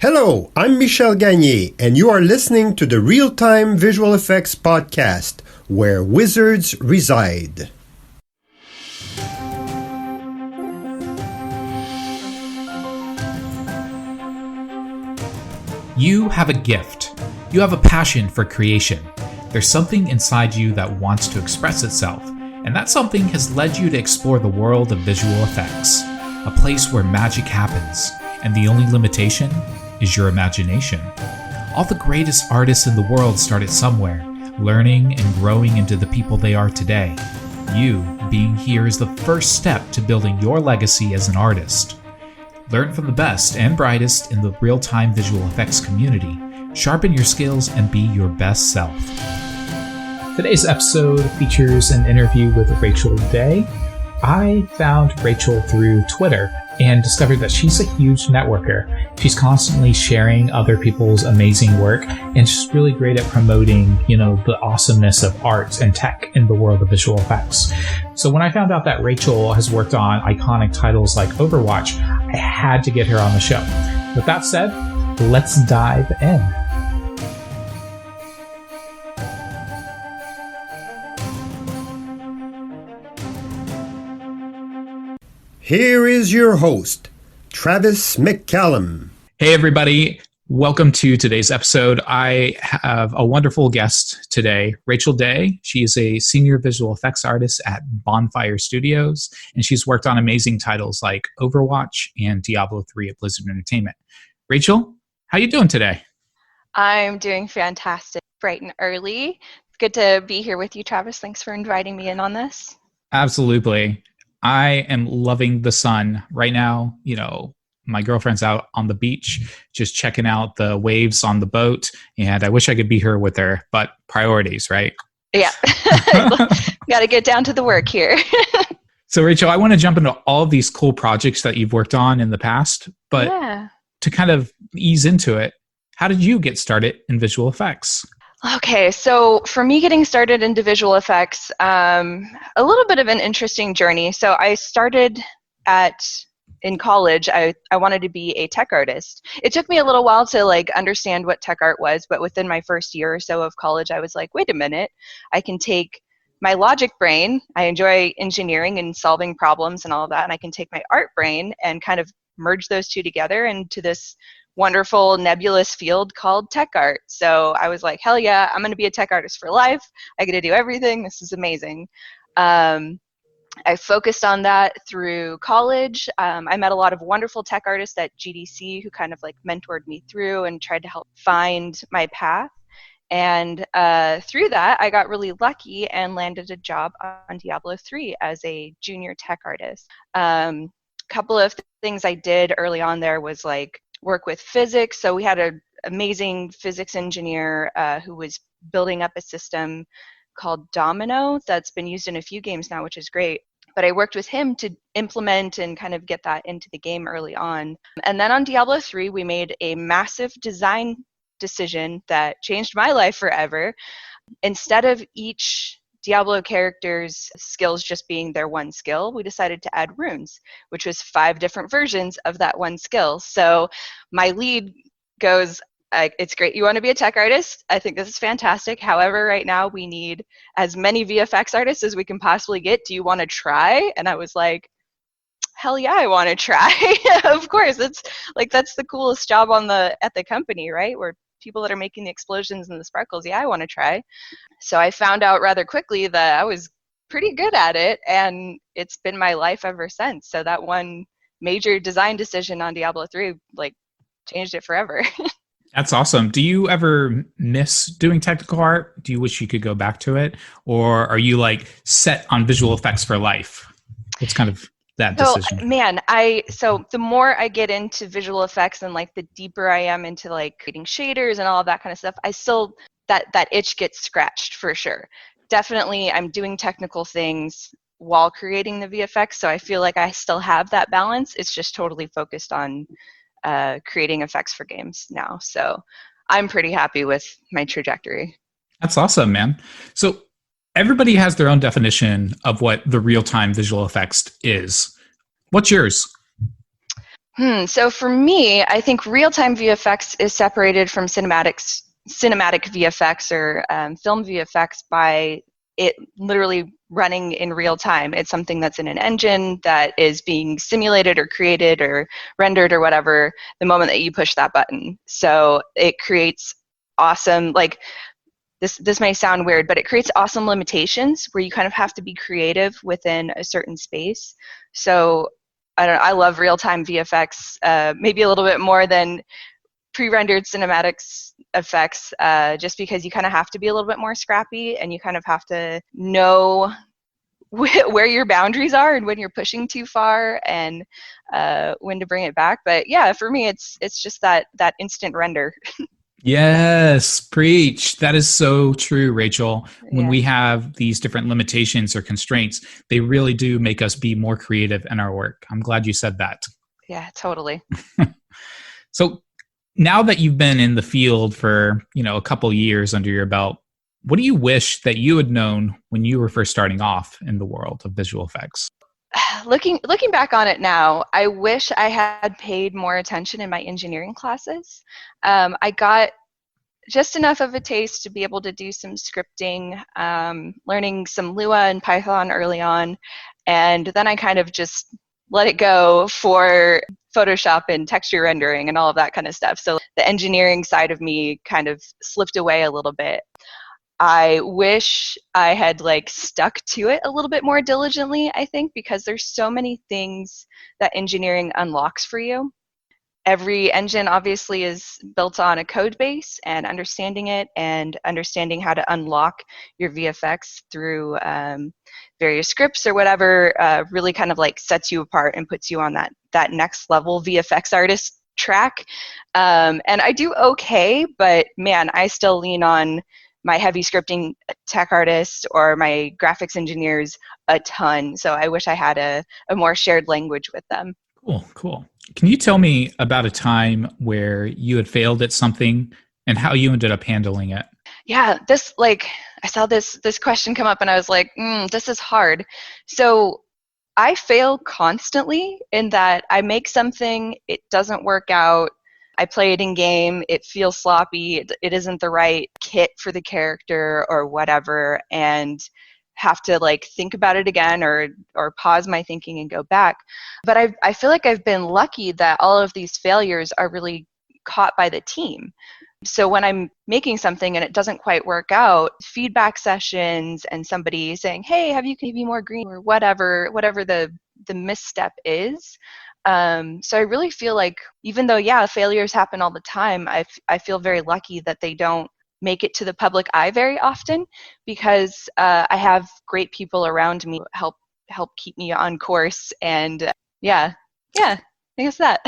Hello, I'm Michel Gagné, and you are listening to the Real-Time Visual Effects Podcast, where wizards reside. You have a gift. You have a passion for creation. There's something inside you that wants to express itself, and that something has led you to explore the world of visual effects, a place where magic happens, and the only limitation is your imagination. All the greatest artists in the world started somewhere, learning and growing into the people they are today. You being here is the first step to building your legacy as an artist. Learn from the best and brightest in the real-time visual effects community. Sharpen your skills and be your best self. Today's episode features an interview with Rachel Day. I found Rachel through Twitter and discovered that she's a huge networker. She's constantly sharing other people's amazing work, and she's really great at promoting, the awesomeness of art and tech in the world of visual effects. So when I found out that Rachel has worked on iconic titles like Overwatch, I had to get her on the show. With that said, let's dive in. Here is your host, Travis McCallum. Hey everybody, welcome to today's episode. I have a wonderful guest today, Rachel Day. She is a senior visual effects artist at Bonfire Studios, and she's worked on amazing titles like Overwatch and Diablo 3 at Blizzard Entertainment. Rachel, how you doing today? I'm doing fantastic, bright and early. It's good to be here with you, Travis. Thanks for inviting me in on this. Absolutely. I am loving the sun right now. My girlfriend's out on the beach, just checking out the waves on the boat, and I wish I could be here with her, but priorities, right? Yeah. Got to get down to the work here. So, Rachel, I want to jump into all of these cool projects that you've worked on in the past, but to kind of ease into it, how did you get started in visual effects? Okay, so for me getting started into visual effects, a little bit of an interesting journey. So I started in college, I wanted to be a tech artist. It took me a little while to understand what tech art was, but within my first year or so of college, I was like, wait a minute, I can take my logic brain, I enjoy engineering and solving problems and all of that, and I can take my art brain and kind of merge those two together into this wonderful nebulous field called tech art. So I was like, hell yeah, I'm going to be a tech artist for life. I get to do everything. This is amazing. I focused on that through college. I met a lot of wonderful tech artists at GDC who kind of mentored me through and tried to help find my path. And through that, I got really lucky and landed a job on Diablo 3 as a junior tech artist. Couple of things I did early on there was work with physics. So we had an amazing physics engineer who was building up a system called Domino that's been used in a few games now, which is great. But I worked with him to implement and kind of get that into the game early on. And then on Diablo 3, we made a massive design decision that changed my life forever. Instead of each Diablo character's skills just being their one skill, we decided to add runes, which was 5 different versions of that one skill. So my lead goes, it's great you want to be a tech artist. I think this is fantastic. However, right now we need as many VFX artists as we can possibly get. Do you want to try? And I was like, hell yeah, I want to try. Of course, it's that's the coolest job at the company, right? Where people that are making the explosions and the sparkles, yeah, I want to try. So I found out rather quickly that I was pretty good at it, and it's been my life ever since. So that one major design decision on Diablo 3 changed it forever. That's awesome. Do you ever miss doing technical art? Do you wish you could go back to it? Or are you set on visual effects for life? What's kind of that decision? So the more I get into visual effects and the deeper I am into creating shaders and all of that kind of stuff, I still, that itch gets scratched for sure. Definitely I'm doing technical things while creating the VFX, so I feel like I still have that balance. It's just totally focused on creating effects for games now. So I'm pretty happy with my trajectory. That's awesome, man. So everybody has their own definition of what the real-time visual effects is. What's yours? So for me, I think real-time VFX is separated from cinematic VFX or film VFX by it literally running in real time. It's something that's in an engine that is being simulated or created or rendered or whatever the moment that you push that button. So it creates awesome, like this may sound weird, but it creates awesome limitations where you kind of have to be creative within a certain space. So I love real-time VFX, maybe a little bit more than pre-rendered cinematics effects, just because you kind of have to be a little bit more scrappy and you kind of have to know where your boundaries are and when you're pushing too far and when to bring it back. But yeah, for me, it's just that instant render. Yes, preach. That is so true, Rachel. When Yeah. we have these different limitations or constraints, they really do make us be more creative in our work. I'm glad you said that. Yeah, totally. So now that you've been in the field for, a couple years under your belt, what do you wish that you had known when you were first starting off in the world of visual effects? Looking back on it now, I wish I had paid more attention in my engineering classes. I got just enough of a taste to be able to do some scripting, learning some Lua and Python early on, and then I kind of just let it go for Photoshop and texture rendering and all of that kind of stuff. So the engineering side of me kind of slipped away a little bit. I wish I had stuck to it a little bit more diligently, I think, because there's so many things that engineering unlocks for you. Every engine obviously is built on a code base, and understanding it and understanding how to unlock your VFX through various scripts or whatever really kind of sets you apart and puts you on that next level VFX artist track. And I do okay, but man, I still lean on my heavy scripting tech artists or my graphics engineers a ton. So I wish I had a more shared language with them. Cool. Can you tell me about a time where you had failed at something and how you ended up handling it? Yeah, I saw this question come up and I was like, this is hard. So I fail constantly in that I make something, it doesn't work out. I play it in game, it feels sloppy, it isn't the right kit for the character or whatever, and have to think about it again or pause my thinking and go back. But I feel like I've been lucky that all of these failures are really caught by the team. So when I'm making something and it doesn't quite work out, feedback sessions and somebody saying, hey, have you can be more green or whatever the misstep is. So I really feel like even though, failures happen all the time, I feel very lucky that they don't make it to the public eye very often because I have great people around me who help keep me on course. And I guess that.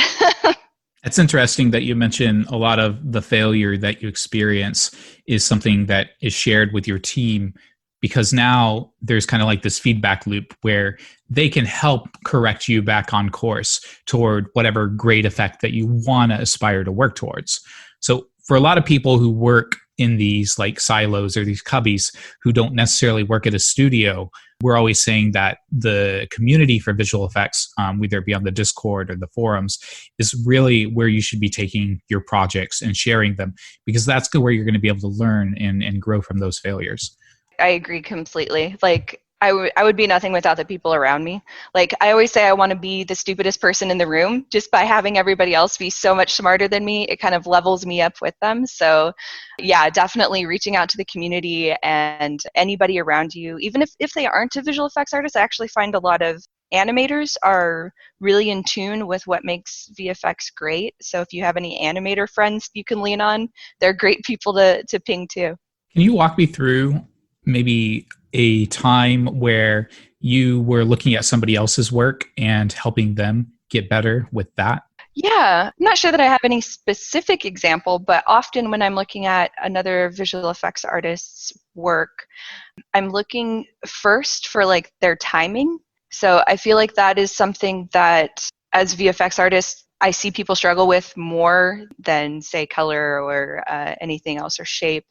It's interesting that you mention a lot of the failure that you experience is something that is shared with your team, because now there's kind of this feedback loop where they can help correct you back on course toward whatever great effect that you want to aspire to work towards. So for a lot of people who work in these silos or these cubbies who don't necessarily work at a studio, we're always saying that the community for visual effects, whether it be on the Discord or the forums, is really where you should be taking your projects and sharing them, because that's where you're going to be able to learn and grow from those failures. I agree completely. I would be nothing without the people around me. I always say I want to be the stupidest person in the room. Just by having everybody else be so much smarter than me, it kind of levels me up with them. So yeah, definitely reaching out to the community and anybody around you, even if they aren't a visual effects artist. I actually find a lot of animators are really in tune with what makes VFX great. So if you have any animator friends you can lean on, they're great people to ping too. Can you walk me through maybe a time where you were looking at somebody else's work and helping them get better with that? Yeah, I'm not sure that I have any specific example, but often when I'm looking at another visual effects artist's work, I'm looking first for their timing. So I feel like that is something that as VFX artists, I see people struggle with more than say color or anything else or shape.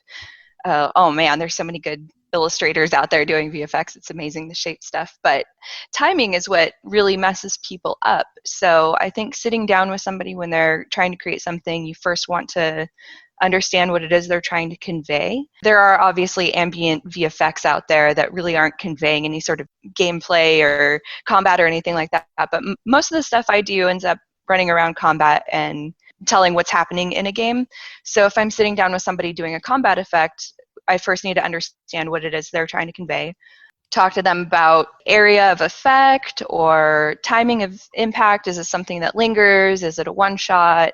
Oh man, there's so many good illustrators out there doing VFX. It's amazing, the shape stuff. But timing is what really messes people up. So I think sitting down with somebody when they're trying to create something, you first want to understand what it is they're trying to convey. There are obviously ambient VFX out there that really aren't conveying any sort of gameplay or combat or anything like that. But most of the stuff I do ends up running around combat and telling what's happening in a game. So if I'm sitting down with somebody doing a combat effect, I first need to understand what it is they're trying to convey. Talk to them about area of effect or timing of impact. Is it something that lingers? Is it a one-shot?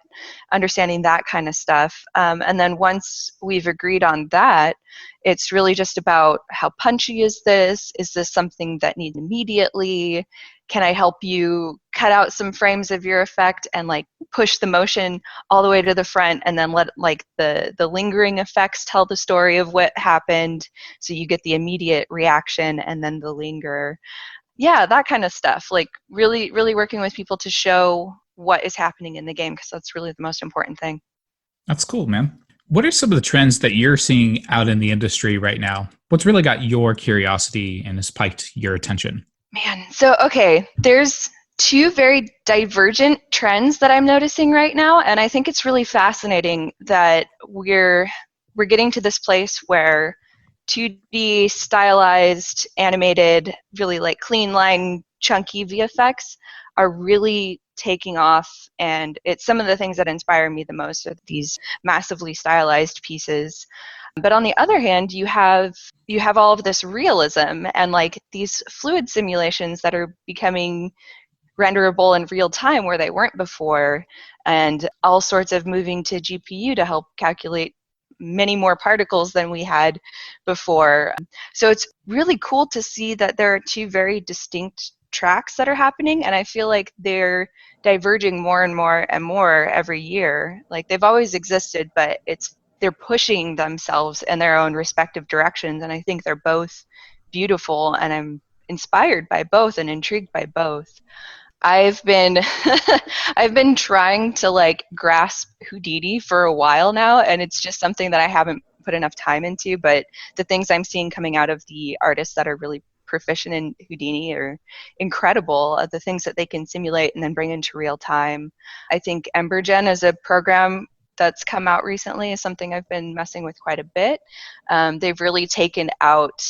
Understanding that kind of stuff. And then once we've agreed on that, it's really just about how punchy is this? Is this something that needs immediately? Can I help you cut out some frames of your effect and like push the motion all the way to the front and then let like the lingering effects tell the story of what happened, so you get the immediate reaction and then the linger. Yeah, that kind of stuff. Like really, really working with people to show what is happening in the game, because that's really the most important thing. That's cool, man. What are some of the trends that you're seeing out in the industry right now? What's really got your curiosity and has spiked your attention? Man, so okay, there's two very divergent trends that I'm noticing right now, and I think it's really fascinating that we're getting to this place where 2D stylized, animated, really like clean line, chunky VFX are really taking off, and it's some of the things that inspire me the most are these massively stylized pieces. But on the other hand, you have all of this realism and like these fluid simulations that are becoming renderable in real time where they weren't before, and all sorts of moving to GPU to help calculate many more particles than we had before. So it's really cool to see that there are two very distinct tracks that are happening, and I feel like they're diverging more and more and more every year. Like they've always existed, but they're pushing themselves in their own respective directions, and I think they're both beautiful, and I'm inspired by both and intrigued by both. I've been I've been trying to like grasp Houdini for a while now, and it's just something that I haven't put enough time into, but the things I'm seeing coming out of the artists that are really proficient in Houdini are incredible. The things that they can simulate and then bring into real time. I think EmberGen is a program that's come out recently is something I've been messing with quite a bit. They've really taken out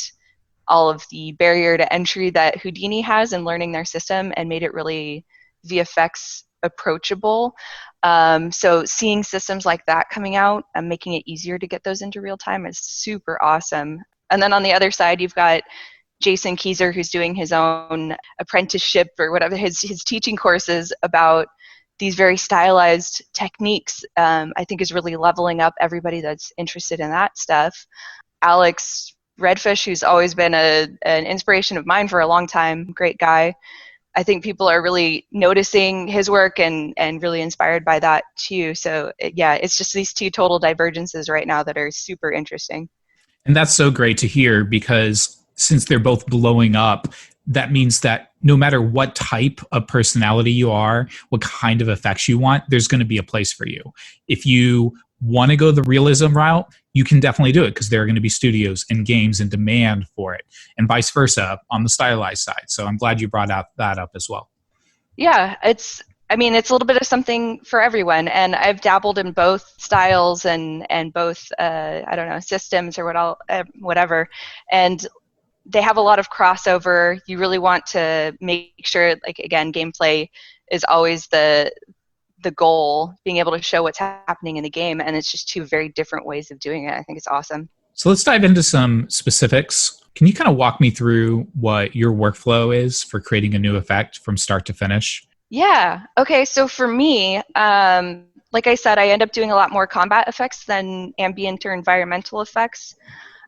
all of the barrier to entry that Houdini has in learning their system and made it really VFX approachable. So seeing systems like that coming out and making it easier to get those into real time is super awesome. And then on the other side, you've got Jason Keyser, who's doing his own apprenticeship or whatever, his teaching courses about these very stylized techniques. I think is really leveling up everybody that's interested in that stuff. Alex Redfish, who's always been an inspiration of mine for a long time, great guy. I think people are really noticing his work and really inspired by that too. So yeah, it's just these two total divergences right now that are super interesting. And that's so great to hear, because since they're both blowing up, that means that no matter what type of personality you are, what kind of effects you want, there's going to be a place for you. If you want to go the realism route, you can definitely do it, because there are going to be studios and games and demand for it, and vice versa on the stylized side. So I'm glad you brought that up as well. Yeah, it's a little bit of something for everyone, and I've dabbled in both styles and both systems or whatever, and they have a lot of crossover. You really want to make sure, like, again, gameplay is always the goal, being able to show what's happening in the game, and it's just two very different ways of doing it. I think it's awesome. So let's dive into some specifics. Can you kind of walk me through what your workflow is for creating a new effect from start to finish? Yeah. Okay. So for me, like I said, I end up doing a lot more combat effects than ambient or environmental effects.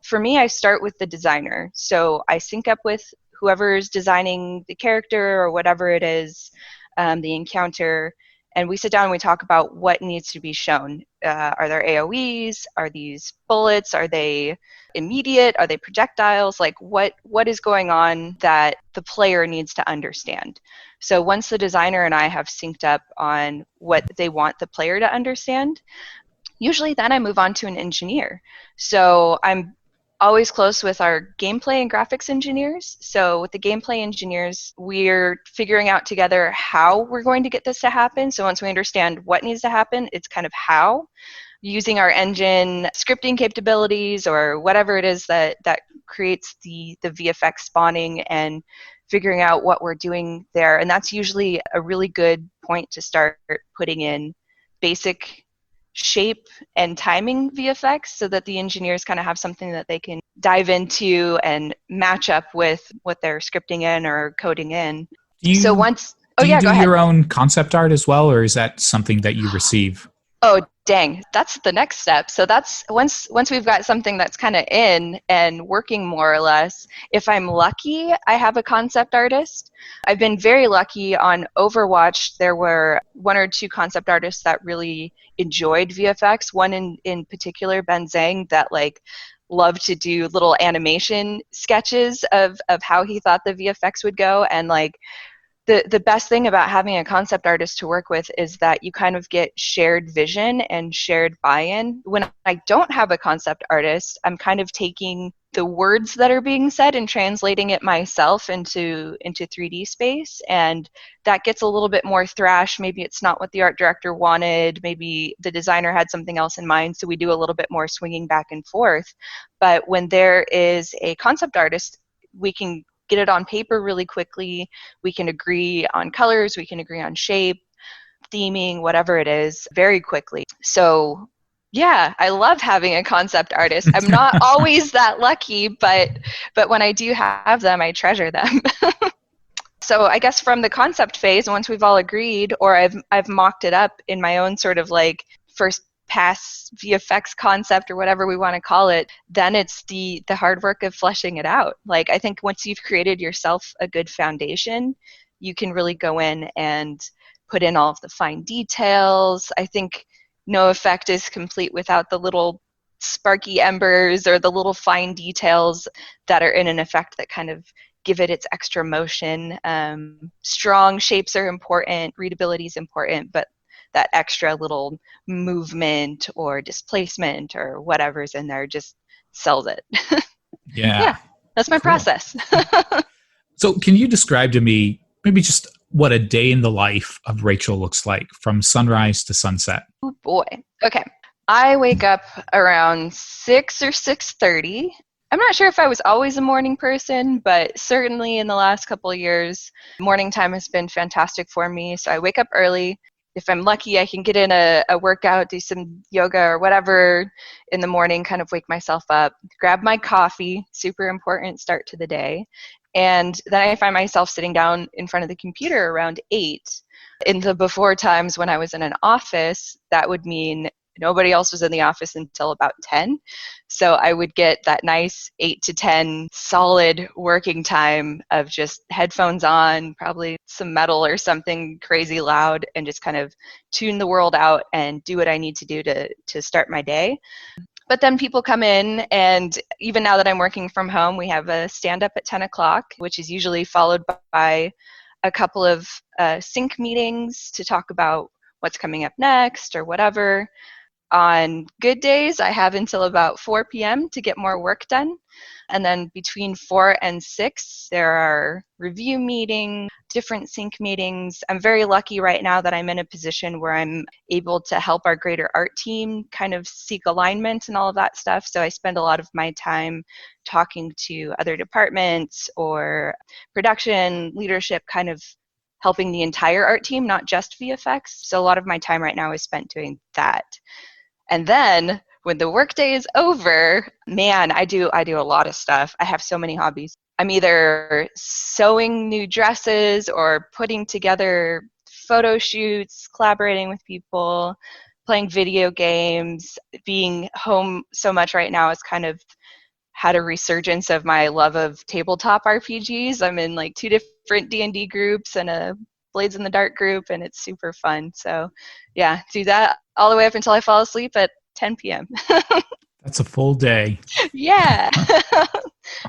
For me, I start with the designer. So I sync up with whoever's designing the character or whatever it is, the encounter, and we sit down and we talk about what needs to be shown. Are there AoEs? Are these bullets? Are they immediate? Are they projectiles? Like what is going on that the player needs to understand? So once the designer and I have synced up on what they want the player to understand, usually then I move on to an engineer. So I'm always close with our gameplay and graphics engineers. So with the gameplay engineers, we're figuring out together how we're going to get this to happen. So once we understand what needs to happen, it's kind of how, using our engine scripting capabilities or whatever it is that creates the VFX spawning, and figuring out what we're doing there. And that's usually a really good point to start putting in basic shape and timing VFX, so that the engineers kind of have something that they can dive into and match up with what they're scripting in or coding in. Do you go ahead. Your own concept art as well, or is that something that you receive? Oh, dang. That's the next step. So that's once we've got something that's kind of in and working more or less, if I'm lucky, I have a concept artist. I've been very lucky on Overwatch. There were one or two concept artists that really enjoyed VFX. One in particular, Ben Zhang, that like loved to do little animation sketches of how he thought the VFX would go. And like, the best thing about having a concept artist to work with is that you kind of get shared vision and shared buy-in. When I don't have a concept artist, I'm kind of taking the words that are being said and translating it myself into 3D space, and that gets a little bit more thrash. Maybe it's not what the art director wanted, maybe the designer had something else in mind, so we do a little bit more swinging back and forth. But when there is a concept artist, we can get it on paper really quickly. We can agree on colors, we can agree on shape, theming, whatever it is, very quickly. So yeah, I love having a concept artist. I'm not always that lucky, but when I do have them, I treasure them. So I guess from the concept phase, once we've all agreed, or I've mocked it up in my own sort of like first pass VFX concept or whatever we want to call it, then it's the hard work of fleshing it out. Like, I think once you've created yourself a good foundation, you can really go in and put in all of the fine details. I think no effect is complete without the little sparky embers or the little fine details that are in an effect that kind of give it its extra motion. Strong shapes are important, readability is important, but that extra little movement or displacement or whatever's in there just sells it. Yeah. That's my process. So can you describe to me maybe just what a day in the life of Rachel looks like from sunrise to sunset? Oh boy. Okay. I wake up around 6 or 6:30. I'm not sure if I was always a morning person, but certainly in the last couple of years, morning time has been fantastic for me. So I wake up early. If I'm lucky, I can get in a workout, do some yoga or whatever in the morning, kind of wake myself up, grab my coffee, super important start to the day. And then I find myself sitting down in front of the computer around 8. In the before times when I was in an office, that would mean nobody else was in the office until about 10. So I would get that nice 8 to 10 solid working time of just headphones on, probably some metal or something crazy loud, and just kind of tune the world out and do what I need to do to start my day. But then people come in, and even now that I'm working from home, we have a stand-up at 10 o'clock, which is usually followed by a couple of sync meetings to talk about what's coming up next or whatever. On good days, I have until about 4 p.m. to get more work done. And then between 4 and 6, there are review meetings, different sync meetings. I'm very lucky right now that I'm in a position where I'm able to help our greater art team kind of seek alignment and all of that stuff. So I spend a lot of my time talking to other departments or production, leadership, kind of helping the entire art team, not just VFX. So a lot of my time right now is spent doing that. And then when the workday is over, man, I do a lot of stuff. I have so many hobbies. I'm either sewing new dresses or putting together photo shoots, collaborating with people, playing video games. Being home so much right now has kind of had a resurgence of my love of tabletop RPGs. I'm in like 2 different D&D groups and a Blades in the Dark group, and it's super fun. So yeah, do that all the way up until I fall asleep at 10 p.m. That's a full day. Yeah.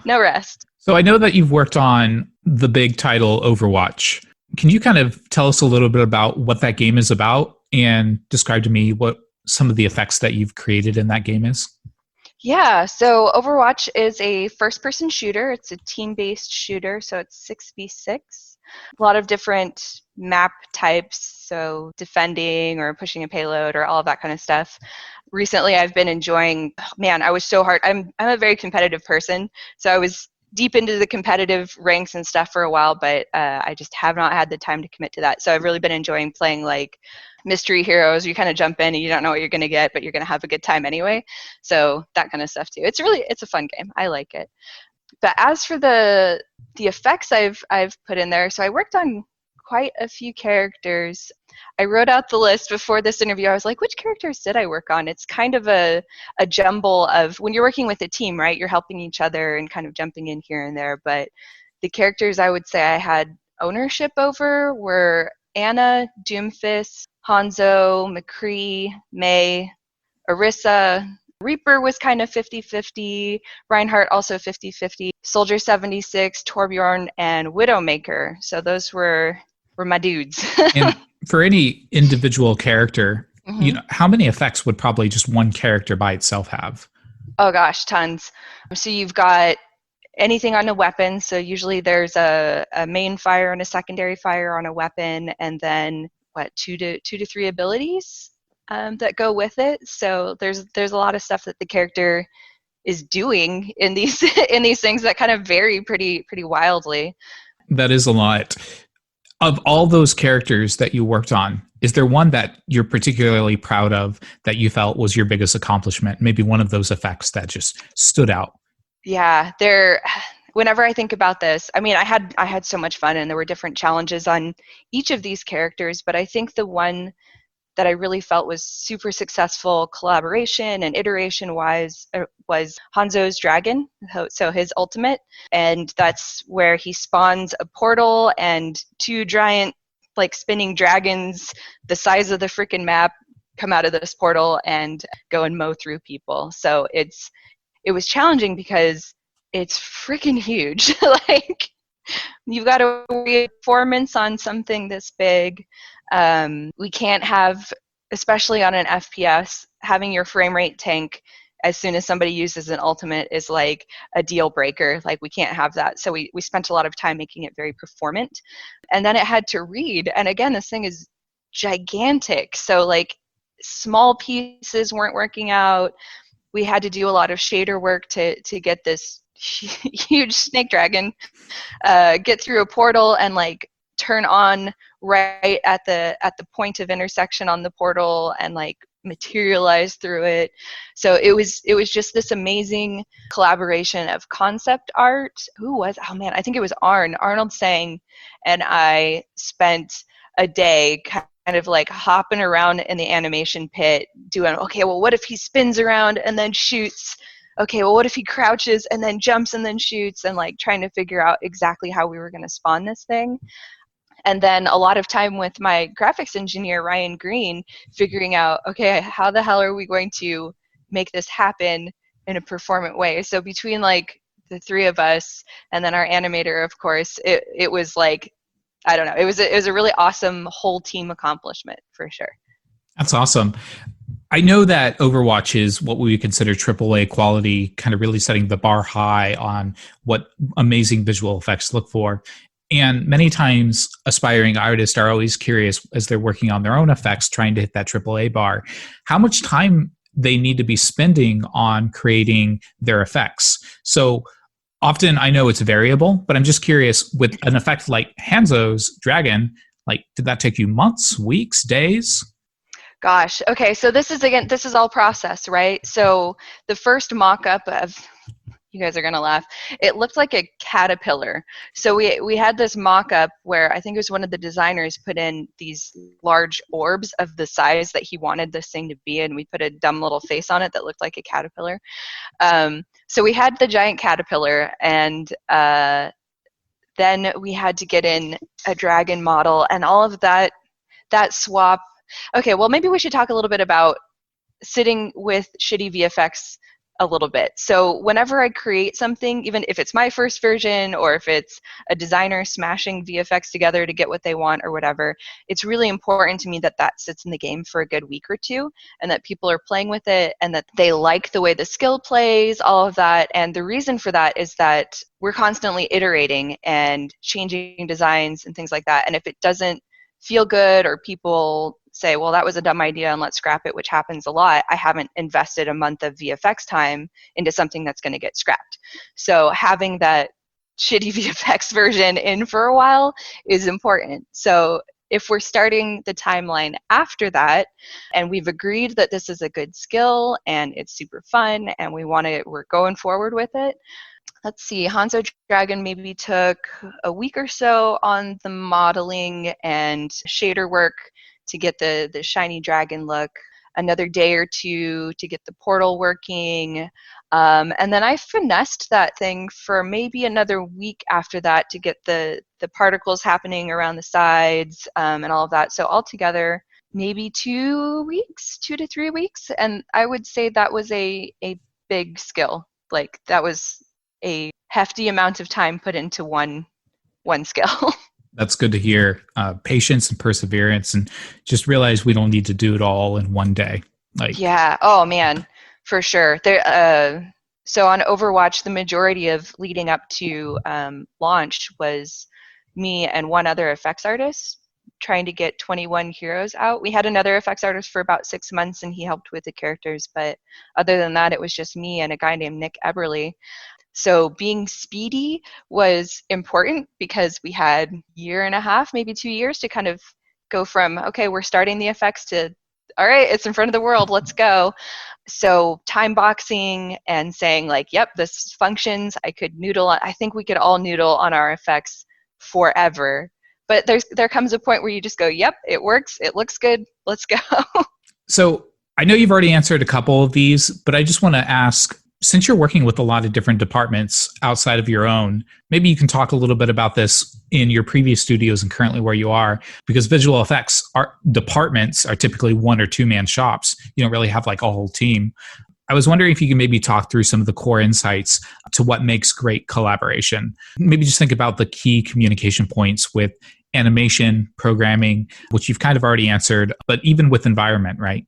No rest. So I know that you've worked on the big title Overwatch. Can you kind of tell us a little bit about what that game is about and describe to me what some of the effects that you've created in that game is? Yeah, so Overwatch is a first-person shooter. It's a team-based shooter, so it's 6v6. A lot of different map types, so defending or pushing a payload or all of that kind of stuff. Recently, I've been enjoying, man, I was so hard. I'm a very competitive person, so I was deep into the competitive ranks and stuff for a while, but I just have not had the time to commit to that. So I've really been enjoying playing like mystery heroes. You kind of jump in and you don't know what you're going to get, but you're going to have a good time anyway. So that kind of stuff too. It's a fun game. I like it. But as for the effects I've put in there, so I worked on quite a few characters. I wrote out the list before this interview. I was like, which characters did I work on? It's kind of a jumble of, when you're working with a team, right, you're helping each other and kind of jumping in here and there. But the characters I would say I had ownership over were Anna, Doomfist, Hanzo, McCree, May, Orisa. Reaper was kind of 50-50, Reinhardt also 50-50, Soldier 76, Torbjorn, and Widowmaker. So those were my dudes. And for any individual character, Mm-hmm. how many effects would probably just one character by itself have? Oh gosh, tons. So you've got anything on a weapon. So usually there's a main fire and a secondary fire on a weapon, and then two to three abilities that go with it. So there's a lot of stuff that the character is doing in these in these things that kind of vary pretty wildly. That is a lot. Of all those characters that you worked on, is there one that you're particularly proud of that you felt was your biggest accomplishment? Maybe one of those effects that just stood out? Yeah, whenever I think about this, I mean, I had so much fun, and there were different challenges on each of these characters, but I think the one that I really felt was super successful collaboration and iteration wise was Hanzo's dragon, so his ultimate. And that's where he spawns a portal and two giant like spinning dragons the size of the freaking map come out of this portal and go and mow through people. So it was challenging because it's freaking huge. Like, you've got to worry performance on something this big. We can't have, especially on an FPS, having your frame rate tank as soon as somebody uses an ultimate is like a deal breaker. Like, we can't have that. So we spent a lot of time making it very performant. And then it had to read. And again, this thing is gigantic. So like small pieces weren't working out. We had to do a lot of shader work to get this huge snake dragon get through a portal and like turn on right at the point of intersection on the portal and like materialize through it. So it was just this amazing collaboration of concept art. I think it was Arnold Sang, and I spent a day kind of like hopping around in the animation pit doing, okay, well, what if he spins around and then shoots? Okay, well, what if he crouches and then jumps and then shoots, and like trying to figure out exactly how we were going to spawn this thing. And then a lot of time with my graphics engineer, Ryan Green, figuring out, okay, how the hell are we going to make this happen in a performant way? So between like the three of us and then our animator, of course, it was like, I don't know, it was a really awesome whole team accomplishment for sure. That's awesome. I know that Overwatch is what we would consider AAA quality, kind of really setting the bar high on what amazing visual effects look for. And many times aspiring artists are always curious as they're working on their own effects, trying to hit that AAA bar, how much time they need to be spending on creating their effects. So often I know it's variable, but I'm just curious, with an effect like Hanzo's dragon, like, did that take you months, weeks, days? Gosh, okay, so this is all process, right? So the first mock-up of, you guys are gonna laugh, it looked like a caterpillar. So we had this mock-up where I think it was one of the designers put in these large orbs of the size that he wanted this thing to be, and we put a dumb little face on it that looked like a caterpillar. So we had the giant caterpillar, and then we had to get in a dragon model, and all of that swap. Okay, well, maybe we should talk a little bit about sitting with shitty VFX a little bit. So whenever I create something, even if it's my first version or if it's a designer smashing VFX together to get what they want or whatever, it's really important to me that that sits in the game for a good week or two and that people are playing with it and that they like the way the skill plays, all of that. And the reason for that is that we're constantly iterating and changing designs and things like that. And if it doesn't feel good or people say, well, that was a dumb idea and let's scrap it, which happens a lot, I haven't invested a month of VFX time into something that's going to get scrapped. So having that shitty VFX version in for a while is important. So if we're starting the timeline after that and we've agreed that this is a good skill and it's super fun and we're going forward with it, let's see, Hanzo Dragon maybe took a week or so on the modeling and shader work to get the shiny dragon look, another day or two to get the portal working, and then I finessed that thing for maybe another week after that to get the particles happening around the sides and all of that. So altogether, maybe 2 weeks, 2 to 3 weeks, and I would say that was a big skill. Like that was a hefty amount of time put into one skill. That's good to hear. Patience and perseverance, and just realize we don't need to do it all in one day. Yeah. Oh man, for sure. So on Overwatch, the majority of leading up to launch was me and one other effects artist trying to get 21 heroes out. We had another effects artist for about 6 months, and he helped with the characters. But other than that, it was just me and a guy named Nick Eberly. So being speedy was important because we had a year and a half, maybe 2 years to kind of go from, okay, we're starting the effects to, all right, it's in front of the world, let's go. So time boxing and saying like, yep, this functions, I could noodle on, I think we could all noodle on our effects forever. But there comes a point where you just go, yep, it works, it looks good, let's go. So I know you've already answered a couple of these, but I just want to ask, since you're working with a lot of different departments outside of your own, maybe you can talk a little bit about this in your previous studios and currently where you are, because visual effects departments are typically 1 or 2 man shops. You don't really have like a whole team. I was wondering if you could maybe talk through some of the core insights to what makes great collaboration. Maybe just think about the key communication points with animation, programming, which you've kind of already answered, but even with environment, right?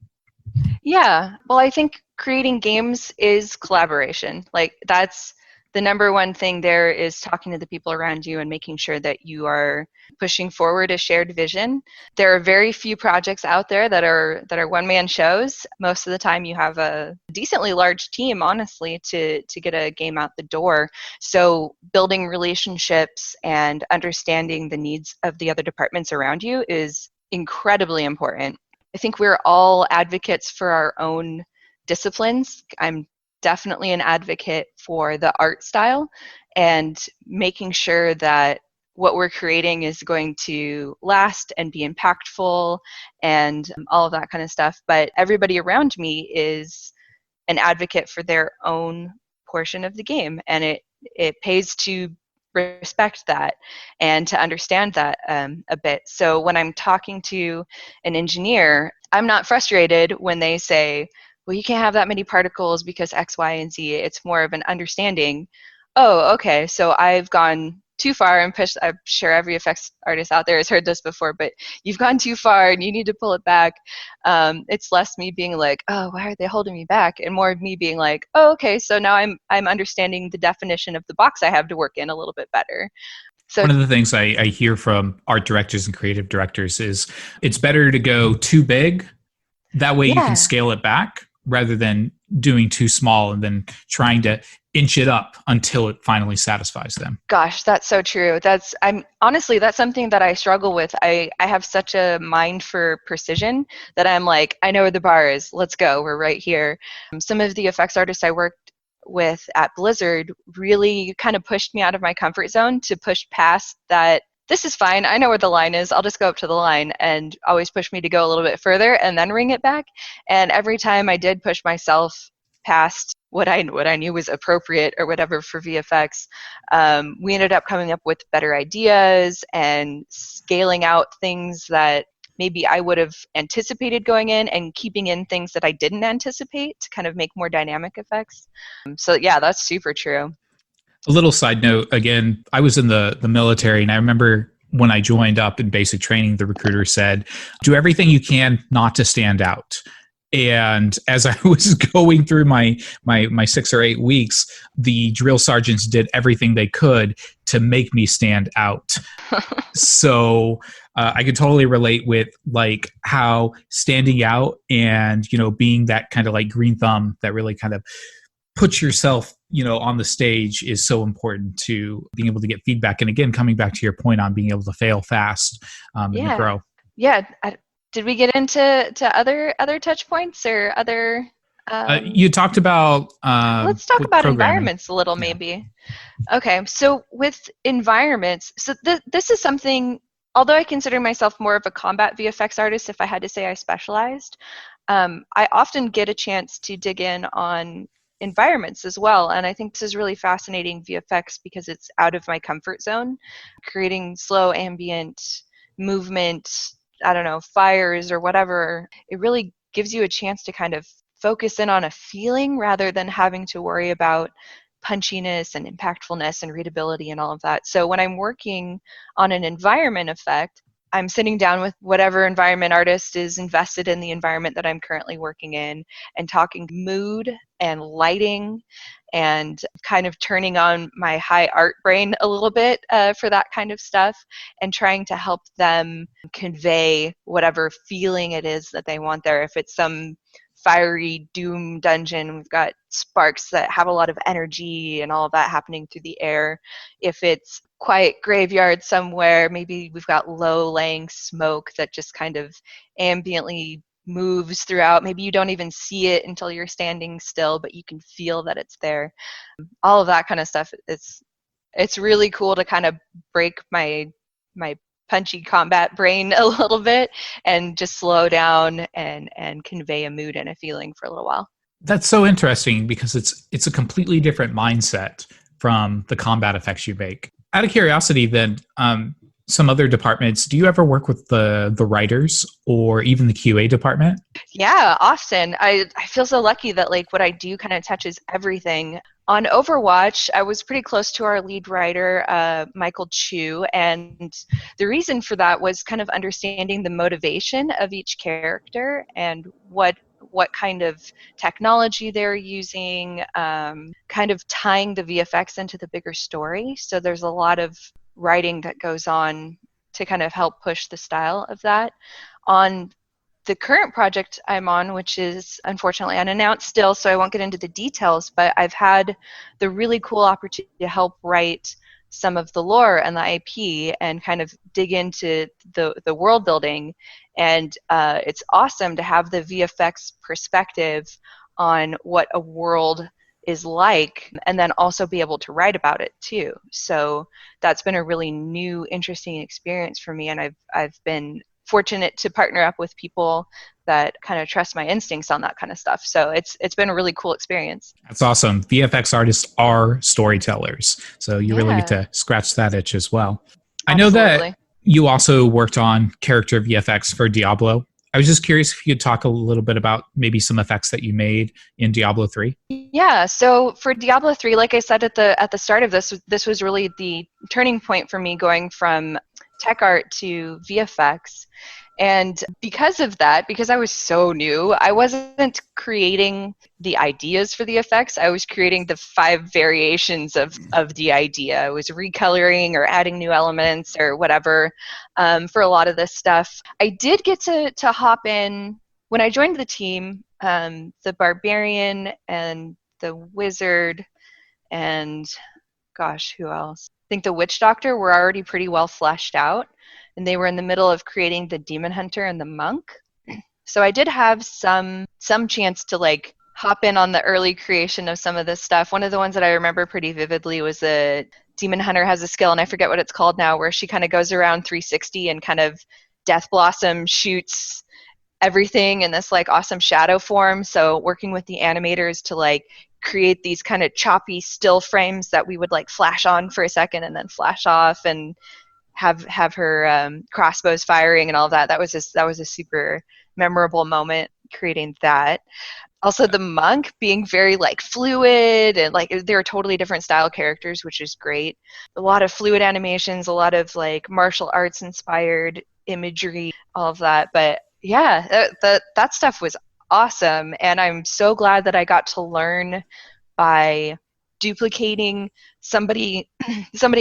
Yeah. Well, I think creating games is collaboration. Like that's the number one thing there, is talking to the people around you and making sure that you are pushing forward a shared vision. There are very few projects out there that are one-man shows. Most of the time you have a decently large team, honestly, to get a game out the door. So building relationships and understanding the needs of the other departments around you is incredibly important. I think we're all advocates for our own disciplines. I'm definitely an advocate for the art style and making sure that what we're creating is going to last and be impactful and all of that kind of stuff. But everybody around me is an advocate for their own portion of the game, and it pays to respect that and to understand that a bit. So when I'm talking to an engineer, I'm not frustrated when they say, well, you can't have that many particles because X, Y, and Z. It's more of an understanding, oh, okay, so I've gone too far and pushed. I'm sure every effects artist out there has heard this before, but you've gone too far and you need to pull it back. It's less me being like, oh, why are they holding me back? And more of me being like, oh, okay, so now I'm understanding the definition of the box I have to work in a little bit better. So one of the things I hear from art directors and creative directors is it's better to go too big. That way you can scale it back rather than doing too small and then trying to inch it up until it finally satisfies them. Gosh, that's so true. Honestly, that's something that I struggle with. I have such a mind for precision that I'm like, I know where the bar is. Let's go. We're right here. Some of the effects artists I worked with at Blizzard really kind of pushed me out of my comfort zone to push past that. This is fine. I know where the line is. I'll just go up to the line, and always push me to go a little bit further and then ring it back. And every time I did push myself past what I knew was appropriate or whatever for VFX, we ended up coming up with better ideas and scaling out things that maybe I would have anticipated going in, and keeping in things that I didn't anticipate to kind of make more dynamic effects. So yeah, that's super true. A little side note, again, I was in the military, and I remember when I joined up in basic training, the recruiter said, do everything you can not to stand out. And as I was going through my 6 or 8 weeks, the drill sergeants did everything they could to make me stand out. So I could totally relate with like how standing out and, being that kind of like green thumb that really kind of puts yourself, on the stage is so important to being able to get feedback. And again, coming back to your point on being able to fail fast and to grow. Yeah. Did we get into other touch points or other? You talked about. Let's talk about environments a little, maybe. Okay, so with environments, so this is something. Although I consider myself more of a combat VFX artist, if I had to say I specialized, I often get a chance to dig in on environments as well. And I think this is really fascinating VFX because it's out of my comfort zone, creating slow ambient movement, I don't know, fires or whatever. It really gives you a chance to kind of focus in on a feeling rather than having to worry about punchiness and impactfulness and readability and all of that. So when I'm working on an environment effect, I'm sitting down with whatever environment artist is invested in the environment that I'm currently working in and talking mood and lighting and kind of turning on my high art brain a little bit for that kind of stuff and trying to help them convey whatever feeling it is that they want there. If it's some fiery doom dungeon, we've got sparks that have a lot of energy and all of that happening through the air. If it's quiet graveyard somewhere, maybe we've got low laying smoke that just kind of ambiently moves throughout. Maybe you don't even see it until you're standing still, but you can feel that it's there. All of that kind of stuff. It's really cool to kind of break my punchy combat brain a little bit and just slow down and convey a mood and a feeling for a little while. That's so interesting because it's a completely different mindset from the combat effects you make. Out of curiosity, then, some other departments, do you ever work with the writers or even the QA department? Yeah, often. I feel so lucky that like what I do kind of touches everything. On Overwatch, I was pretty close to our lead writer, Michael Chu, and the reason for that was kind of understanding the motivation of each character and what kind of technology they're using, kind of tying the VFX into the bigger story. So there's a lot of writing that goes on to kind of help push the style of that. On the current project I'm on, which is unfortunately unannounced still, so I won't get into the details, but I've had the really cool opportunity to help write some of the lore and the IP and kind of dig into the world building. And it's awesome to have the VFX perspective on what a world is like and then also be able to write about it too. So that's been a really new, interesting experience for me, and I've been fortunate to partner up with people that kind of trust my instincts on that kind of stuff. So it's been a really cool experience. That's awesome. VFX artists are storytellers, so you really get to scratch that itch as well. Absolutely. I know that you also worked on character VFX for Diablo. I was just curious if you could talk a little bit about maybe some effects that you made in Diablo 3. Yeah, so for Diablo 3, like I said at the start of this was really the turning point for me going from tech art to VFX. And because of that, because I was so new, I wasn't creating the ideas for the effects. I was creating the 5 variations of the idea. I was recoloring or adding new elements or whatever for a lot of this stuff. I did get to hop in when I joined the team. The barbarian and the wizard and gosh, who else? I think the witch doctor were already pretty well fleshed out, and they were in the middle of creating the demon hunter and the monk. So I did have some chance to like hop in on the early creation of some of this stuff. One of the ones that I remember pretty vividly was the demon hunter has a skill, and I forget what it's called now, where she kind of goes around 360 and kind of Death Blossom shoots everything in this like awesome shadow form. So working with the animators to like create these kind of choppy still frames that we would like flash on for a second and then flash off, and have her crossbows firing and all of that. That was a super memorable moment creating that. Also, the monk being very like fluid and like they're totally different style characters, which is great. A lot of fluid animations, a lot of like martial arts inspired imagery, all of that. But yeah, that stuff was awesome, and I'm so glad that I got to learn by duplicating somebody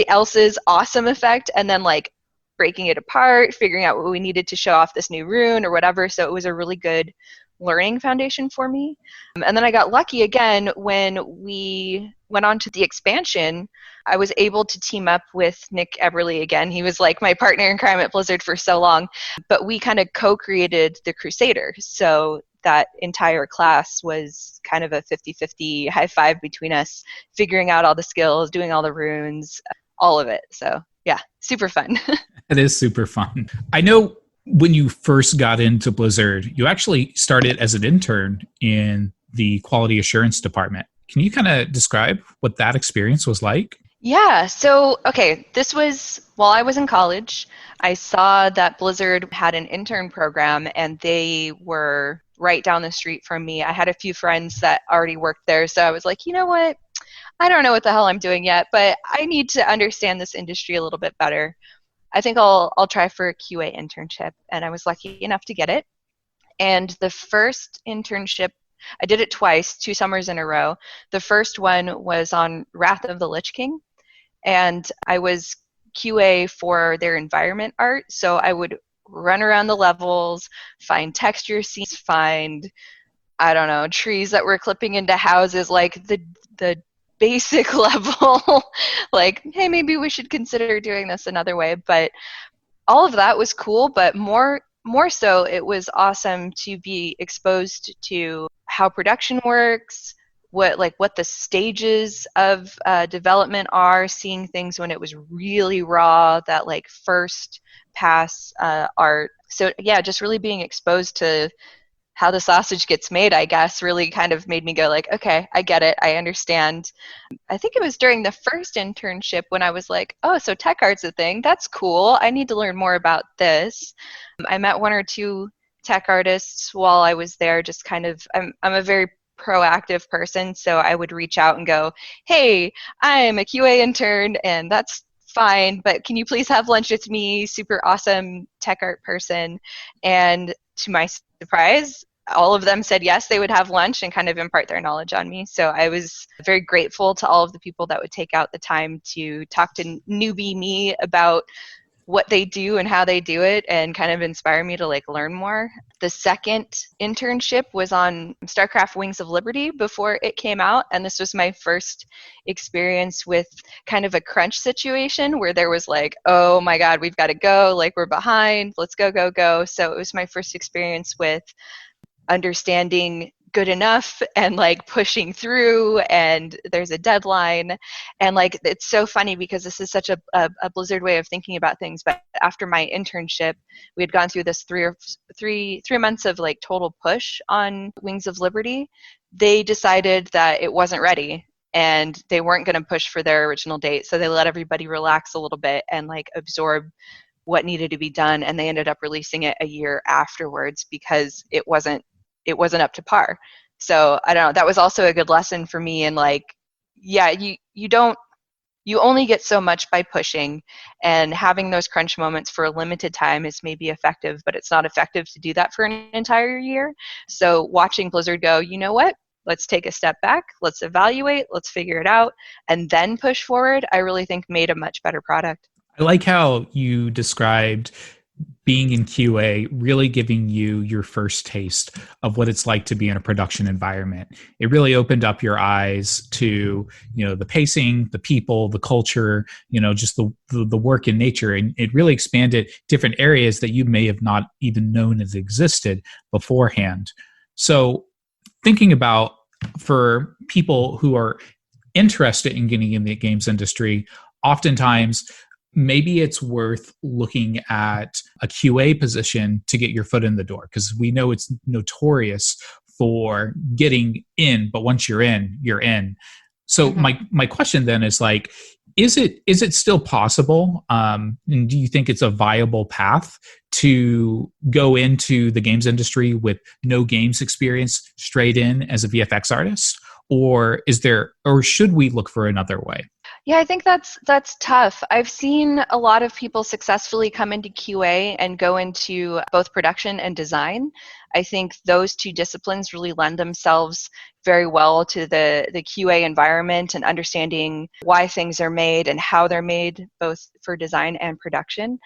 else's awesome effect and then like breaking it apart, figuring out what we needed to show off this new rune or whatever. So it was a really good learning foundation for me. And then I got lucky again when we went on to the expansion. I was able to team up with Nick Eberly again. He was like my partner in crime at Blizzard for so long, but we kind of co-created the Crusader. So that entire class was kind of a 50-50 high five between us, figuring out all the skills, doing all the runes, all of it. So yeah, super fun. It is super fun. I know when you first got into Blizzard, you actually started as an intern in the quality assurance department. Can you kind of describe what that experience was like? Yeah, so, okay, this was while I was in college. I saw that Blizzard had an intern program, and they were right down the street from me. I had a few friends that already worked there, so I was like, you know what? I don't know what the hell I'm doing yet, but I need to understand this industry a little bit better. I think I'll try for a QA internship, and I was lucky enough to get it. And the first internship, I did it twice, 2 summers in a row. The first one was on Wrath of the Lich King, and I was QA for their environment art, so I would run around the levels, find texture scenes, find, I don't know, trees that were clipping into houses, like the basic level, like, hey, maybe we should consider doing this another way. But all of that was cool, but more so it was awesome to be exposed to how production works, what the stages of development are, seeing things when it was really raw, that like first pass art. So yeah, just really being exposed to how the sausage gets made, I guess, really kind of made me go like, okay, I get it, I understand. I think it was during the first internship when I was like, oh, so tech art's a thing, that's cool, I need to learn more about this. I met 1 or 2 tech artists while I was there, just kind of, I'm a very proactive person, so I would reach out and go, hey, I'm a QA intern, and that's fine, but can you please have lunch with me, super awesome tech art person. And to my surprise, all of them said yes, they would have lunch and kind of impart their knowledge on me. So I was very grateful to all of the people that would take out the time to talk to newbie me about what they do and how they do it, and kind of inspire me to like learn more. The second internship was on StarCraft Wings of Liberty before it came out, and this was my first experience with kind of a crunch situation where there was like, oh my god, we've got to go, like we're behind, let's go. So it was my first experience with understanding good enough and like pushing through, and there's a deadline, and like it's so funny because this is such a Blizzard way of thinking about things. But after my internship, we had gone through this three months of like total push on Wings of Liberty. They decided that it wasn't ready and they weren't going to push for their original date, so they let everybody relax a little bit and like absorb what needed to be done, and they ended up releasing it a year afterwards because it wasn't up to par. So I don't know, that was also a good lesson for me. And like, yeah, you only get so much by pushing, and having those crunch moments for a limited time is maybe effective, but it's not effective to do that for an entire year. So watching Blizzard go, you know what, let's take a step back, let's evaluate, let's figure it out, and then push forward, I really think made a much better product. I like how you described being in QA really giving you your first taste of what it's like to be in a production environment. It really opened up your eyes to, the pacing, the people, the culture, just the work in nature. And it really expanded different areas that you may have not even known as existed beforehand. So thinking about, for people who are interested in getting in the games industry, oftentimes maybe it's worth looking at a QA position to get your foot in the door, because we know it's notorious for getting in, but once you're in, you're in. So my question then is like, Is it still possible? And do you think it's a viable path to go into the games industry with no games experience straight in as a VFX artist? Or should we look for another way? Yeah, I think that's tough. I've seen a lot of people successfully come into QA and go into both production and design. I think those two disciplines really lend themselves very well to the QA environment and understanding why things are made and how they're made, both for design and production.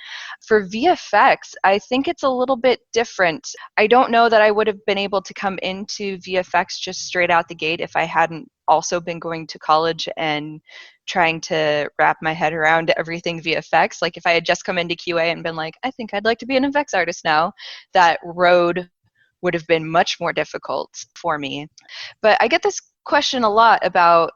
For VFX, I think it's a little bit different. I don't know that I would have been able to come into VFX just straight out the gate if I hadn't also been going to college and trying to wrap my head around everything VFX. Like if I had just come into QA and been like, I think I'd like to be an effects artist now, that road would have been much more difficult for me. But I get this question a lot about,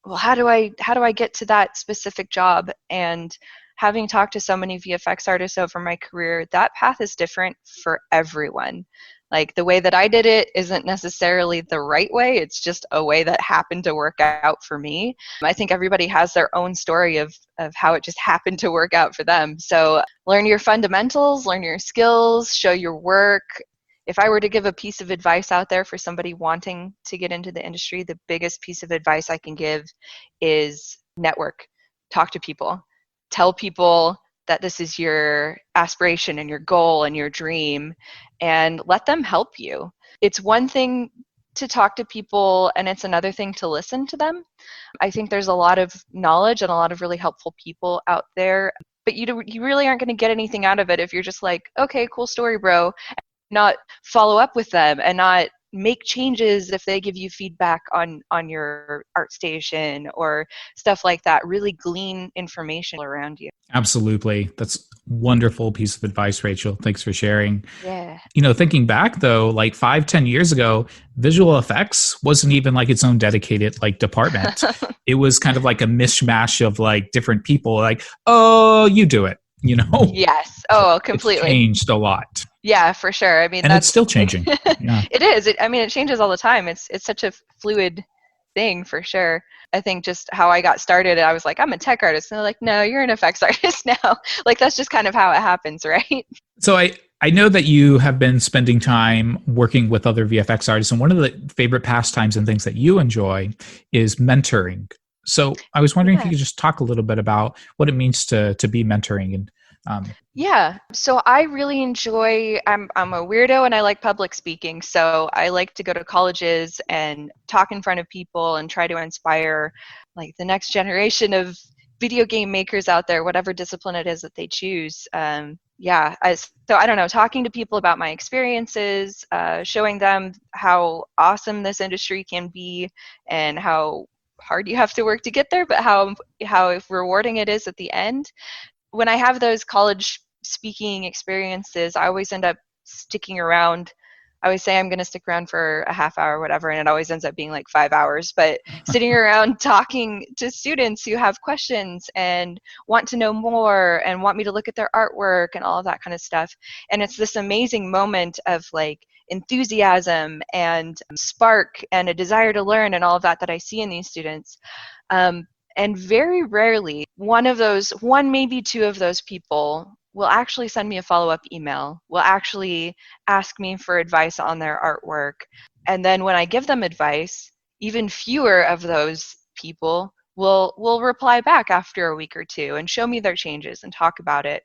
well, how do I get to that specific job? And having talked to so many VFX artists over my career, that path is different for everyone. Like the way that I did it isn't necessarily the right way. It's just a way that happened to work out for me. I think everybody has their own story of how it just happened to work out for them. So learn your fundamentals, learn your skills, show your work. If I were to give a piece of advice out there for somebody wanting to get into the industry, the biggest piece of advice I can give is network. Talk to people. Tell people that this is your aspiration and your goal and your dream, and let them help you. It's one thing to talk to people, and it's another thing to listen to them. I think there's a lot of knowledge and a lot of really helpful people out there, but you really aren't going to get anything out of it if you're just like, okay, cool story, bro, not follow up with them and not make changes if they give you feedback on your art station or stuff like that. Really glean information around you. Absolutely. That's a wonderful piece of advice, Rachel. Thanks for sharing. Yeah. Thinking back though, like 5-10 years ago, visual effects wasn't even like its own dedicated like department. It was kind of like a mishmash of like different people like, oh, you do it, Yes. Oh, completely. It's changed a lot. Yeah, for sure. I mean, and it's still changing. Yeah. It is. It changes all the time. It's such a fluid thing for sure. I think just how I got started, I was like, I'm a tech artist. And they're like, no, you're an effects artist now. Like, that's just kind of how it happens, right? So I know that you have been spending time working with other VFX artists. And one of the favorite pastimes and things that you enjoy is mentoring. So I was wondering if you could just talk a little bit about what it means to be mentoring and yeah, so I really enjoy, I'm a weirdo and I like public speaking. So I like to go to colleges and talk in front of people and try to inspire like the next generation of video game makers out there, whatever discipline it is that they choose. So I don't know, talking to people about my experiences, showing them how awesome this industry can be and how hard you have to work to get there, but how rewarding it is at the end. When I have those college speaking experiences, I always end up sticking around. I always say I'm going to stick around for a half hour or whatever, and it always ends up being like 5 hours. But sitting around talking to students who have questions and want to know more and want me to look at their artwork and all of that kind of stuff. And it's this amazing moment of like enthusiasm and spark and a desire to learn and all of that I see in these students. And very rarely, one, maybe two of those people will actually send me a follow-up email, will actually ask me for advice on their artwork. And then when I give them advice, even fewer of those people will reply back after a week or two and show me their changes and talk about it.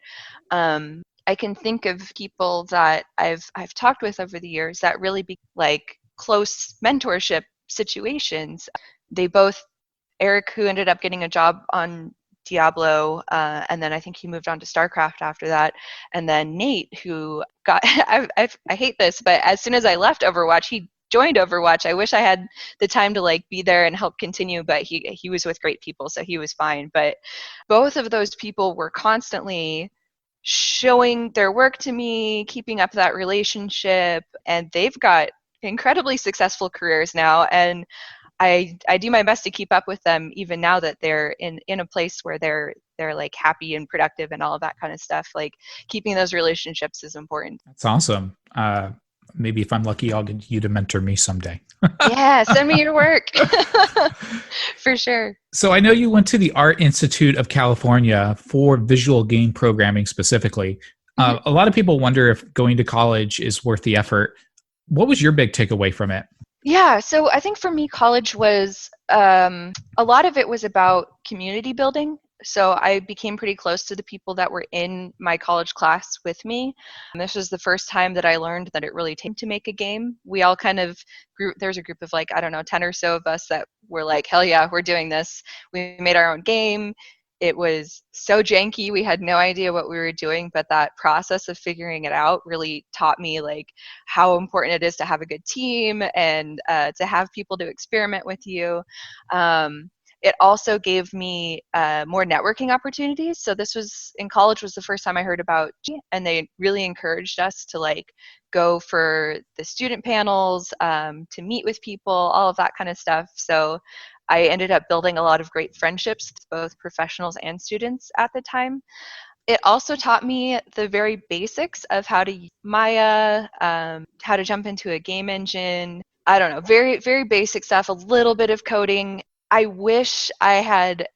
I can think of people that I've talked with over the years that really be like close mentorship situations. Eric, who ended up getting a job on Diablo, and then I think he moved on to StarCraft after that. And then Nate, who got, I hate this, but as soon as I left Overwatch, he joined Overwatch. I wish I had the time to like be there and help continue, but he was with great people, so he was fine. But both of those people were constantly showing their work to me, keeping up that relationship, and they've got incredibly successful careers now. And I do my best to keep up with them even now that they're in a place where they're like happy and productive and all of that kind of stuff. Like keeping those relationships is important. That's awesome. maybe if I'm lucky, I'll get you to mentor me someday. Yeah, send me your work. For sure. So I know you went to the Art Institute of California for visual game programming specifically. A lot of people wonder if going to college is worth the effort. What was your big takeaway from it? Yeah, so I think for me, college was a lot of it was about community building. So I became pretty close to the people that were in my college class with me. And this was the first time that I learned that it really takes to make a game. We all kind of grew, there's a group of like, I don't know, 10 or so of us that were like, hell yeah, we're doing this. We made our own game. It was so janky. We had no idea what we were doing, but that process of figuring it out really taught me like how important it is to have a good team and to have people to experiment with you. It also gave me more networking opportunities. So this was in college was the first time I heard about, and they really encouraged us to like go for the student panels, to meet with people, all of that kind of stuff. So I ended up building a lot of great friendships, both professionals and students at the time. It also taught me the very basics of how to use Maya, how to jump into a game engine. I don't know, very, very basic stuff, a little bit of coding. I wish I had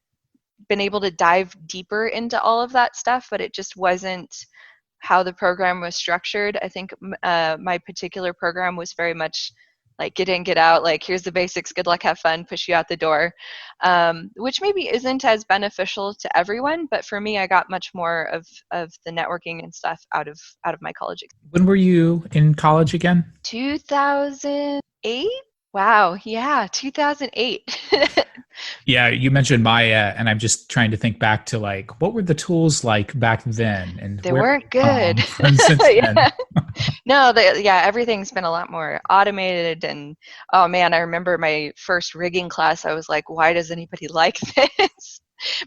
been able to dive deeper into all of that stuff, but it just wasn't how the program was structured. I think my particular program was very much like get in, get out, like here's the basics, good luck, have fun, push you out the door, which maybe isn't as beneficial to everyone, but for me, I got much more of the networking and stuff out of my college experience. When were you in college again? 2008? Wow, yeah, 2008. Yeah, you mentioned Maya, and I'm just trying to think back to like what were the tools like back then, and they weren't good. Since then. No, everything's been a lot more automated, and oh man, I remember my first rigging class. I was like, why does anybody like this?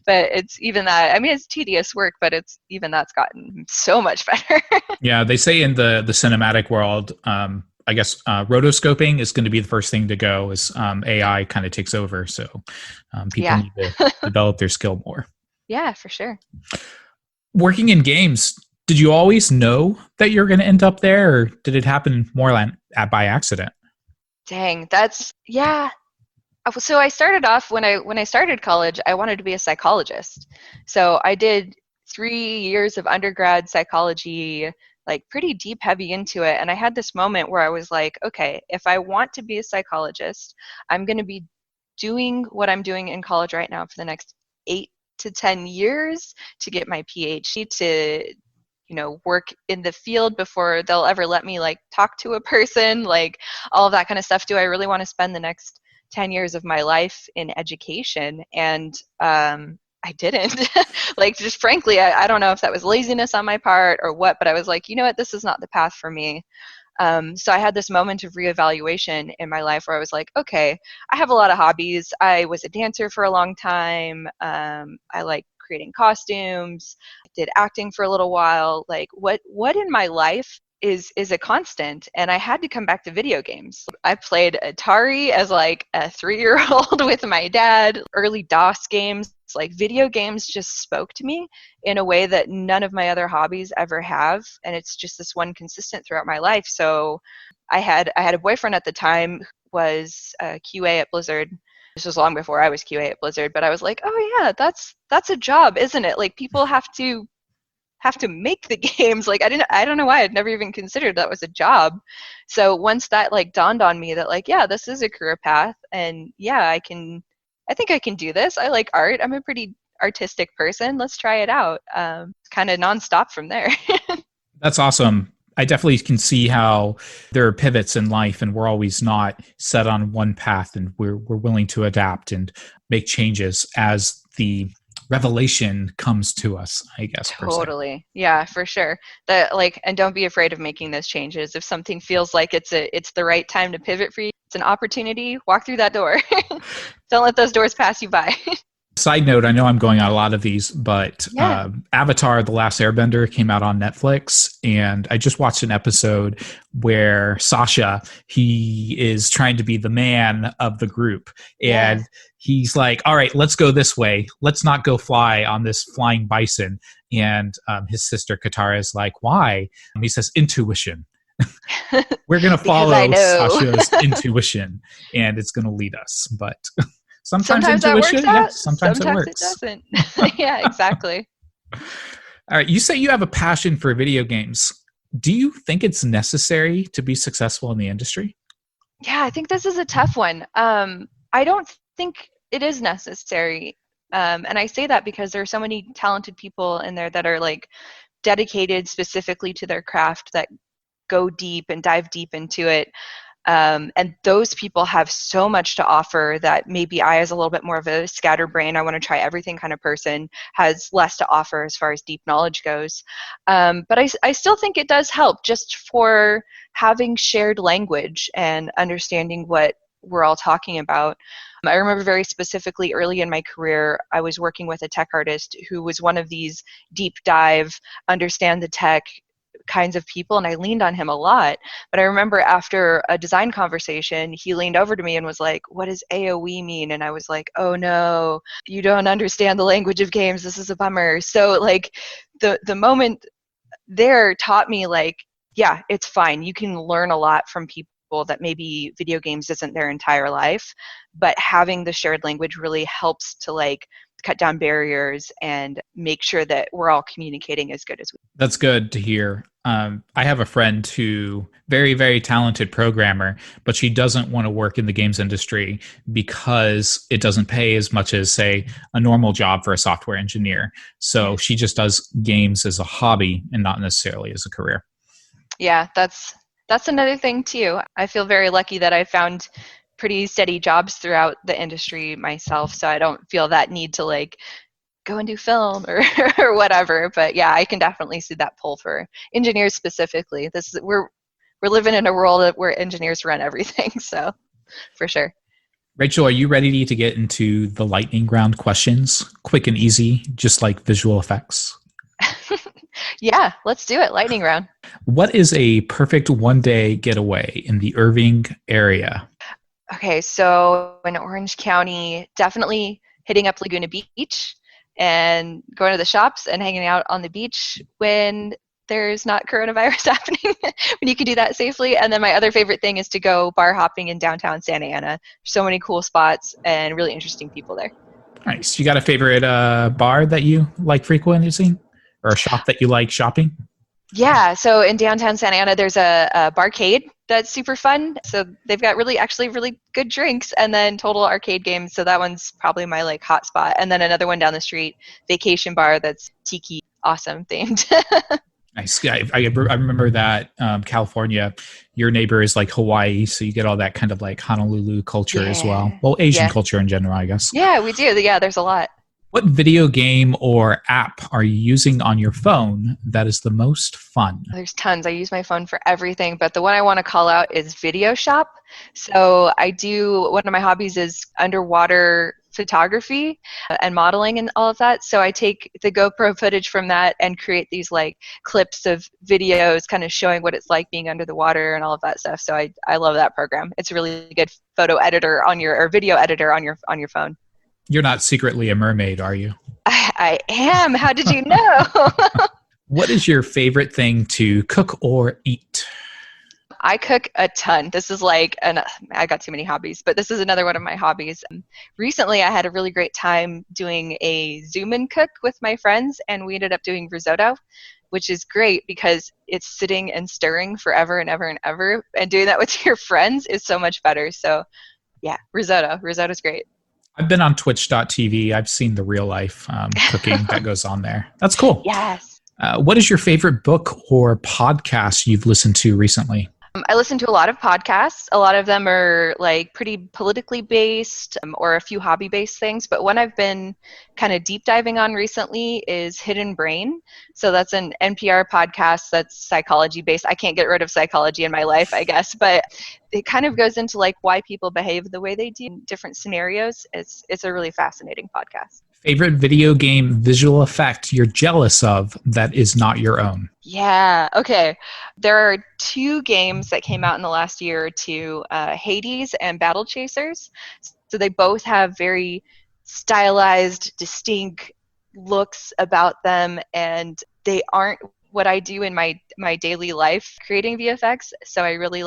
But it's even that. I mean, it's tedious work, but it's even that's gotten so much better. Yeah, they say in the cinematic world. I guess rotoscoping is going to be the first thing to go as AI kind of takes over. So people need to develop their skill more. Yeah, for sure. Working in games, did you always know that you're going to end up there, or did it happen more by accident? Dang, yeah. So I started off when I started college, I wanted to be a psychologist. So I did 3 years of undergrad psychology, like pretty deep, heavy into it. And I had this moment where I was like, okay, if I want to be a psychologist, I'm going to be doing what I'm doing in college right now for the next 8 to 10 years to get my PhD, to, work in the field before they'll ever let me like talk to a person, like all of that kind of stuff. Do I really want to spend the next 10 years of my life in education? And I didn't. Like, just frankly, I don't know if that was laziness on my part or what, but I was like, you know what, this is not the path for me. So I had this moment of reevaluation in my life where I was like, okay, I have a lot of hobbies. I was a dancer for a long time. I like creating costumes. I did acting for a little while. Like, what in my life is a constant? And I had to come back to video games. I played Atari as like a 3-year-old with my dad, early DOS games. Like, video games just spoke to me in a way that none of my other hobbies ever have, and it's just this one consistent throughout my life. So I had a boyfriend at the time who was a QA at Blizzard. This was long before I was QA at Blizzard, but I was like, oh yeah, that's a job, isn't it? Like, people have to make the games. Like, I don't know why I'd never even considered that was a job. So once that like dawned on me that like, yeah, this is a career path, and yeah, I think I can do this. I like art. I'm a pretty artistic person. Let's try it out. Kind of nonstop from there. That's awesome. I definitely can see how there are pivots in life, and we're always not set on one path, and we're willing to adapt and make changes as the revelation comes to us, I guess. Totally. Yeah, for sure. And don't be afraid of making those changes. If something feels like it's the right time to pivot for you, it's an opportunity, walk through that door. Don't let those doors pass you by. Side note, I know I'm going on a lot of these, but Avatar: The Last Airbender came out on Netflix, and I just watched an episode where Sasha, he is trying to be the man of the group, and he's like, all right, let's go this way. Let's not go fly on this flying bison. And his sister Katara is like, why? He says, intuition. We're going to Because I follow know. Sasha's intuition, and it's going to lead us. But sometimes That works intuition, out. yes, sometimes it Sometimes it works. doesn't. Yeah, exactly. All right, you say you have a passion for video games. Do you think it's necessary to be successful in the industry? Yeah, I think this is a tough one. I don't think it is necessary. And I say that because there are so many talented people in there that are like dedicated specifically to their craft, that go deep and dive deep into it. And those people have so much to offer that maybe I, as a little bit more of a scatterbrain, I want to try everything kind of person, has less to offer as far as deep knowledge goes. But I still think it does help just for having shared language and understanding what we're all talking about. I remember very specifically early in my career, I was working with a tech artist who was one of these deep dive, understand the tech kinds of people, and I leaned on him a lot. But I remember after a design conversation, he leaned over to me and was like, "What does AOE mean?" And I was like, "Oh no, you don't understand the language of games. This is a bummer." So like the moment there taught me like, yeah, it's fine. You can learn a lot from people that maybe video games isn't their entire life, but having the shared language really helps to like cut down barriers and make sure that we're all communicating as good as we can. That's good to hear. I have a friend who very, very talented programmer, but she doesn't want to work in the games industry because it doesn't pay as much as, say, a normal job for a software engineer. So she just does games as a hobby and not necessarily as a career. Yeah, that's another thing too. I feel very lucky that I found pretty steady jobs throughout the industry myself, so I don't feel that need to like go and do film or or whatever. But yeah, I can definitely see that pull for engineers specifically. We're living in a world where engineers run everything, so for sure. Rachel, are you ready to get into the lightning round questions? Quick and easy, just like visual effects. Yeah, let's do it. Lightning round. What is a perfect one-day getaway in the Irving area? Okay, so in Orange County, definitely hitting up Laguna Beach and going to the shops and hanging out on the beach when there's not coronavirus happening, when you can do that safely. And then my other favorite thing is to go bar hopping in downtown Santa Ana. So many cool spots and really interesting people there. Nice. You got a favorite bar that you like frequenting, or a shop that you like shopping? Yeah, so in downtown Santa Ana, there's a barcade that's super fun. So they've got actually really good drinks, and then total arcade games. So that one's probably my like hot spot. And then another one down the street, Vacation Bar, that's tiki awesome themed. Nice. Yeah, I remember that California, your neighbor is like Hawaii, so you get all that kind of like Honolulu culture as well. Well, Asian culture in general, I guess. Yeah, we do. Yeah, there's a lot. What video game or app are you using on your phone that is the most fun? There's tons. I use my phone for everything, but the one I want to call out is Video Shop. So one of my hobbies is underwater photography and modeling and all of that. So I take the GoPro footage from that and create these like clips of videos kind of showing what it's like being under the water and all of that stuff. So I love that program. It's a really good photo editor or video editor on your phone. You're not secretly a mermaid, are you? I am. How did you know? What is your favorite thing to cook or eat? I cook a ton. This is I got too many hobbies, but this is another one of my hobbies. Recently, I had a really great time doing a Zoom-in cook with my friends, and we ended up doing risotto, which is great because it's sitting and stirring forever and ever and ever, and doing that with your friends is so much better. So yeah, risotto. Risotto's great. I've been on twitch.tv. I've seen the real life cooking that goes on there. That's cool. Yes. What is your favorite book or podcast you've listened to recently? I listen to a lot of podcasts. A lot of them are like pretty politically based or a few hobby based things. But one I've been kind of deep diving on recently is Hidden Brain. So that's an NPR podcast that's psychology based. I can't get rid of psychology in my life, I guess. But it kind of goes into like why people behave the way they do in different scenarios. It's a really fascinating podcast. Favorite video game visual effect you're jealous of that is not your own? Yeah, okay. There are 2 games that came out in the last year or two, Hades and Battle Chasers. So they both have very stylized, distinct looks about them, and they aren't what I do in my daily life creating VFX. So I really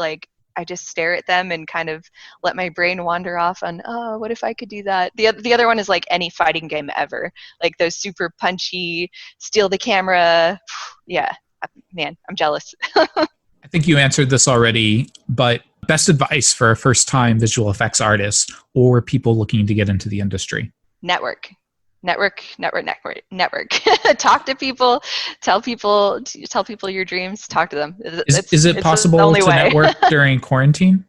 I just stare at them and kind of let my brain wander off on, oh, what if I could do that? The other one is like any fighting game ever, like those super punchy, steal the camera. Yeah, man, I'm jealous. I think you answered this already, but best advice for a first-time visual effects artist or people looking to get into the industry? Network. Talk to people, tell people your dreams, talk to them. Is it possible to network during quarantine?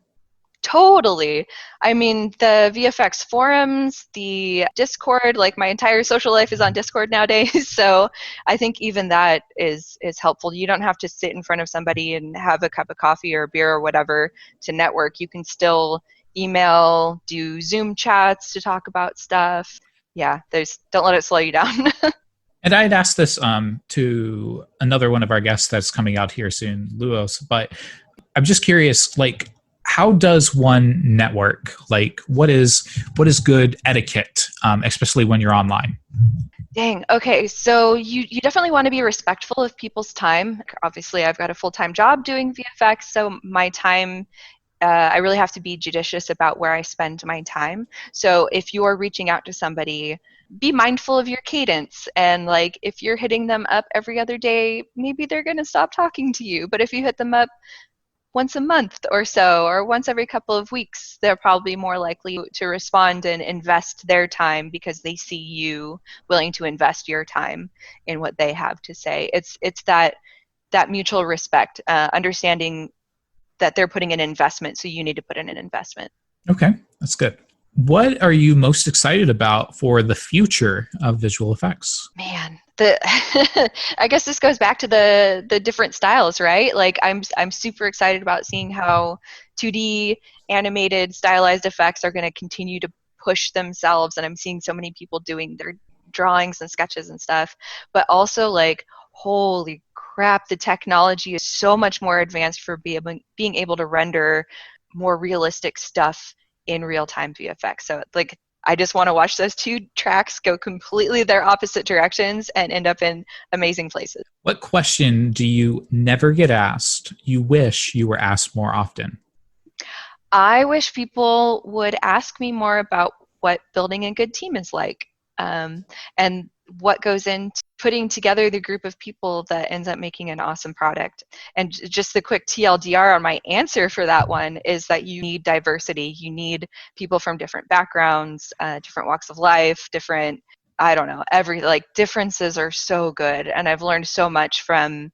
Totally. I mean, the VFX forums, the Discord, like my entire social life is on Discord nowadays. So I think even that is helpful. You don't have to sit in front of somebody and have a cup of coffee or a beer or whatever to network. You can still email, do Zoom chats to talk about stuff. Yeah, don't let it slow you down. And I had asked this to another one of our guests that's coming out here soon, Luos, but I'm just curious, like, how does one network? Like, what is good etiquette, especially when you're online? Dang. Okay. So you definitely want to be respectful of people's time. Obviously, I've got a full-time job doing VFX, so my time, I really have to be judicious about where I spend my time. So if you're reaching out to somebody, be mindful of your cadence. And like, if you're hitting them up every other day, maybe they're going to stop talking to you. But if you hit them up once a month or so, or once every couple of weeks, they're probably more likely to respond and invest their time because they see you willing to invest your time in what they have to say. It's that mutual respect, understanding that they're putting in investment, so you need to put in an investment. Okay, that's good. What are you most excited about for the future of visual effects? Man, I guess this goes back to the different styles, right? Like I'm super excited about seeing how 2D animated stylized effects are going to continue to push themselves, and I'm seeing so many people doing their drawings and sketches and stuff. But also, like, holy crap, the technology is so much more advanced for being able to render more realistic stuff in real-time VFX. So like, I just want to watch those two tracks go completely their opposite directions and end up in amazing places. What question do you never get asked you wish you were asked more often? I wish people would ask me more about what building a good team is like, and what goes into putting together the group of people that ends up making an awesome product. And just the quick TLDR on my answer for that one is that you need diversity. You need people from different backgrounds, different walks of life, different, I don't know, differences are so good. And I've learned so much from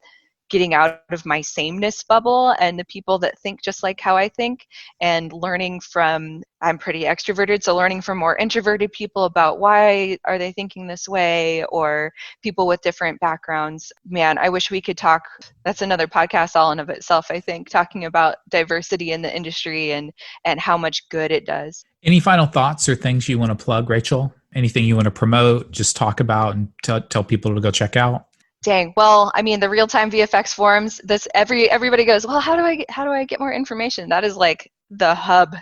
getting out of my sameness bubble and the people that think just like how I think, and learning from, I'm pretty extroverted, so learning from more introverted people about why are they thinking this way, or people with different backgrounds. Man, I wish we could talk. That's another podcast all in of itself, I think, talking about diversity in the industry and how much good it does. Any final thoughts or things you want to plug, Rachel? Anything you want to promote, just talk about and tell people to go check out? Dang. Well, I mean, the real-time VFX forums, everybody goes, well, how do I get more information? That is like the hub.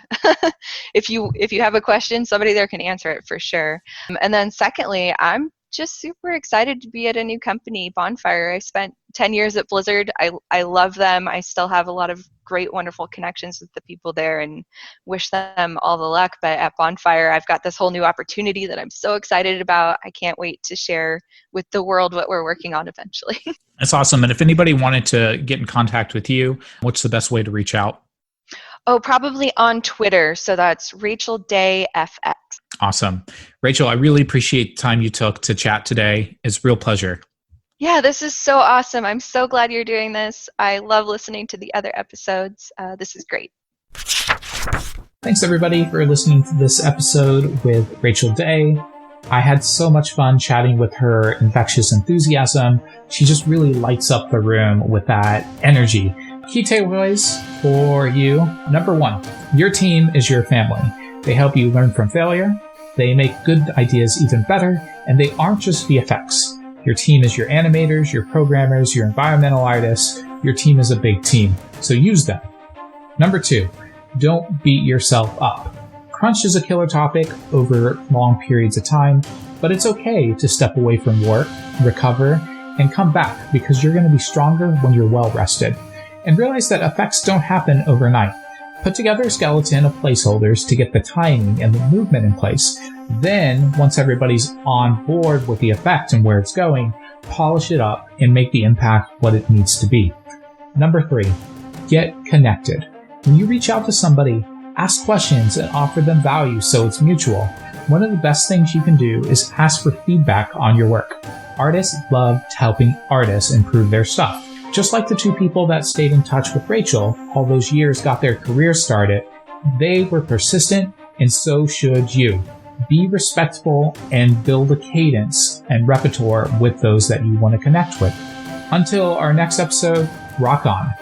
If you have a question, somebody there can answer it for sure. And then secondly, I'm just super excited to be at a new company, Bonfire. I spent 10 years at Blizzard. I love them. I still have a lot of great, wonderful connections with the people there and wish them all the luck. But at Bonfire, I've got this whole new opportunity that I'm so excited about. I can't wait to share with the world what we're working on eventually. That's awesome. And if anybody wanted to get in contact with you, what's the best way to reach out? Oh, probably on Twitter. So that's Rachel Day FX. Awesome. Rachel, I really appreciate the time you took to chat today. It's a real pleasure. Yeah, this is so awesome. I'm so glad you're doing this. I love listening to the other episodes. This is great. Thanks, everybody, for listening to this episode with Rachel Day. I had so much fun chatting with her infectious enthusiasm. She just really lights up the room with that energy. Key takeaways for you. Number 1, your team is your family. They help you learn from failure. They make good ideas even better. And they aren't just VFX. Your team is your animators, your programmers, your environmental artists. Your team is a big team, so use them. Number 2, don't beat yourself up. Crunch is a killer topic over long periods of time, but it's okay to step away from work, recover, and come back because you're going to be stronger when you're well rested. And realize that effects don't happen overnight. Put together a skeleton of placeholders to get the timing and the movement in place. Then, once everybody's on board with the effect and where it's going, polish it up and make the impact what it needs to be. Number 3, get connected. When you reach out to somebody, ask questions and offer them value so it's mutual. One of the best things you can do is ask for feedback on your work. Artists love helping artists improve their stuff. Just like the 2 people that stayed in touch with Rachel, all those years got their career started, they were persistent, and so should you. Be respectful and build a cadence and repertoire with those that you want to connect with. Until our next episode, rock on.